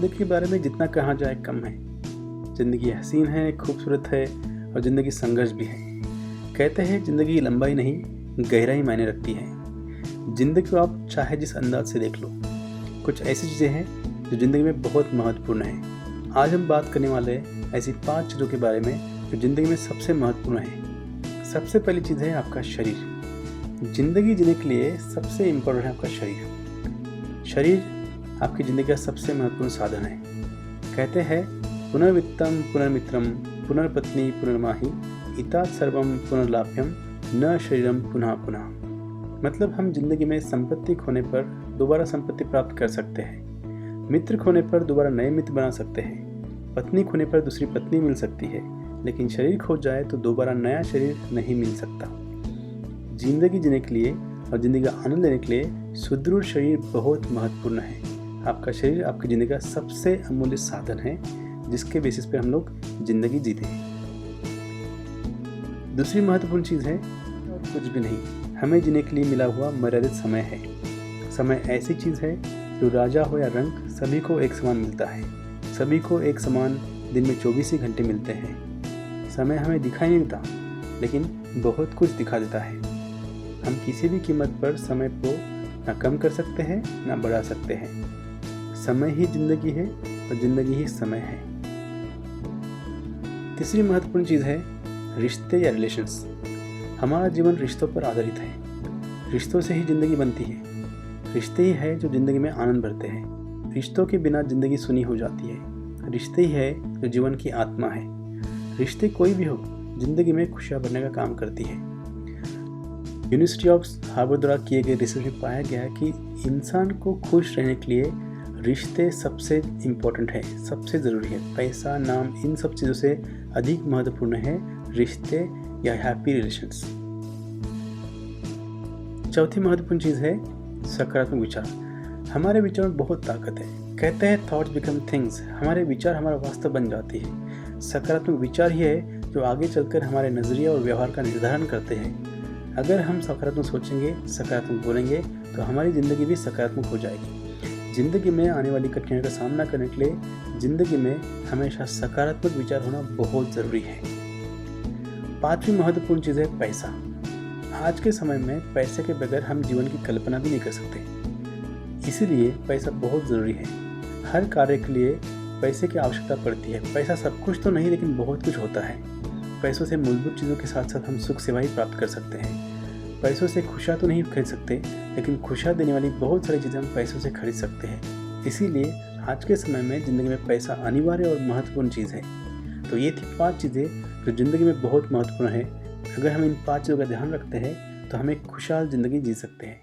ज़िंदगी के बारे में जितना कहा जाए कम है। ज़िंदगी हसीन है, खूबसूरत है और ज़िंदगी संघर्ष भी है। कहते हैं ज़िंदगी लंबाई नहीं, गहराई मायने रखती है। ज़िंदगी को आप चाहे जिस अंदाज से देख लो, कुछ ऐसी चीज़ें हैं जो ज़िंदगी में बहुत महत्वपूर्ण हैं। आज हम बात करने वाले हैं ऐसी 5 चीज़ों के बारे में जो ज़िंदगी में सबसे महत्वपूर्ण है। सबसे पहली चीज़ है आपका शरीर। ज़िंदगी जीने के लिए सबसे इम्पोर्टेंट है आपका शरीर। शरीर आपकी ज़िंदगी का सबसे महत्वपूर्ण साधन है। कहते हैं पुनर्वित्तम पुनर्मित्रम पुनर्पत्नी पुनर्माही इतात सर्वम पुनर्लाभ्यम न शरीरम पुनः पुनः। मतलब हम जिंदगी में संपत्ति खोने पर दोबारा संपत्ति प्राप्त कर सकते हैं, मित्र खोने पर दोबारा नए मित्र बना सकते हैं, पत्नी खोने पर दूसरी पत्नी मिल सकती है, लेकिन शरीर खो जाए तो दोबारा नया शरीर नहीं मिल सकता। जिंदगी जीने के लिए और ज़िंदगी का आनंद लेने के लिए सुदृढ़ शरीर बहुत महत्वपूर्ण है। आपका शरीर आपकी ज़िंदगी का सबसे अमूल्य साधन है जिसके बेसिस पे हम लोग ज़िंदगी जीते हैं। दूसरी महत्वपूर्ण चीज़ है और कुछ भी नहीं, हमें जीने के लिए मिला हुआ मर्यादित समय है। समय ऐसी चीज़ है जो राजा हो या रंक सभी को एक समान मिलता है। सभी को एक समान दिन में 24 ही घंटे मिलते हैं। समय हमें दिखाई नहीं देता लेकिन बहुत कुछ दिखा देता है। हम किसी भी कीमत पर समय को ना कम कर सकते हैं ना बढ़ा सकते हैं। समय ही जिंदगी है और जिंदगी ही समय है। तीसरी महत्वपूर्ण चीज़ है रिश्ते या रिलेशंस। हमारा जीवन रिश्तों पर आधारित है। रिश्तों से ही जिंदगी बनती है। रिश्ते ही है जो जिंदगी में आनंद भरते हैं। रिश्तों के बिना जिंदगी सुनी हो जाती है। रिश्ते ही है जो जीवन की आत्मा है। रिश्ते कोई भी हो, जिंदगी में खुशियाँ भरने का काम करती है। यूनिवर्सिटी ऑफ हार्वर्ड द्वारा किए गए रिसर्च में पाया गया है कि इंसान को खुश रहने के लिए रिश्ते सबसे इम्पोर्टेंट है, सबसे ज़रूरी है। पैसा, नाम, इन सब चीज़ों से अधिक महत्वपूर्ण है रिश्ते या हैप्पी रिलेशंस। चौथी महत्वपूर्ण चीज़ है सकारात्मक विचार। हमारे विचार में बहुत ताकत है। कहते हैं थॉट्स बिकम थिंग्स। हमारे विचार हमारा वास्तव बन जाती है। सकारात्मक विचार ही है जो आगे चलकर हमारे नज़रिया और व्यवहार का निर्धारण करते हैं। अगर हम सकारात्मक सोचेंगे, सकारात्मक बोलेंगे तो हमारी ज़िंदगी भी सकारात्मक हो जाएगी। ज़िंदगी में आने वाली कठिनाइयों का सामना करने के लिए ज़िंदगी में हमेशा सकारात्मक विचार होना बहुत ज़रूरी है। पांचवी महत्वपूर्ण चीज़ है पैसा। आज के समय में पैसे के बगैर हम जीवन की कल्पना भी नहीं कर सकते। इसीलिए पैसा बहुत ज़रूरी है। हर कार्य के लिए पैसे की आवश्यकता पड़ती है। पैसा सब कुछ तो नहीं लेकिन बहुत कुछ होता है। पैसों से मूलभूत चीज़ों के साथ साथ हम सुख सेवाएं प्राप्त कर सकते हैं। पैसों से खुशियाँ तो नहीं खरीद सकते लेकिन खुशियाँ देने वाली बहुत सारी चीज़ें हम पैसों से खरीद सकते हैं। इसीलिए आज के समय में ज़िंदगी में पैसा अनिवार्य और महत्वपूर्ण चीज़ है। तो ये थी 5 चीज़ें जो ज़िंदगी में बहुत महत्वपूर्ण है। अगर हम इन 5 चीज़ों का ध्यान रखते हैं तो हम एक खुशहाल ज़िंदगी जी सकते हैं।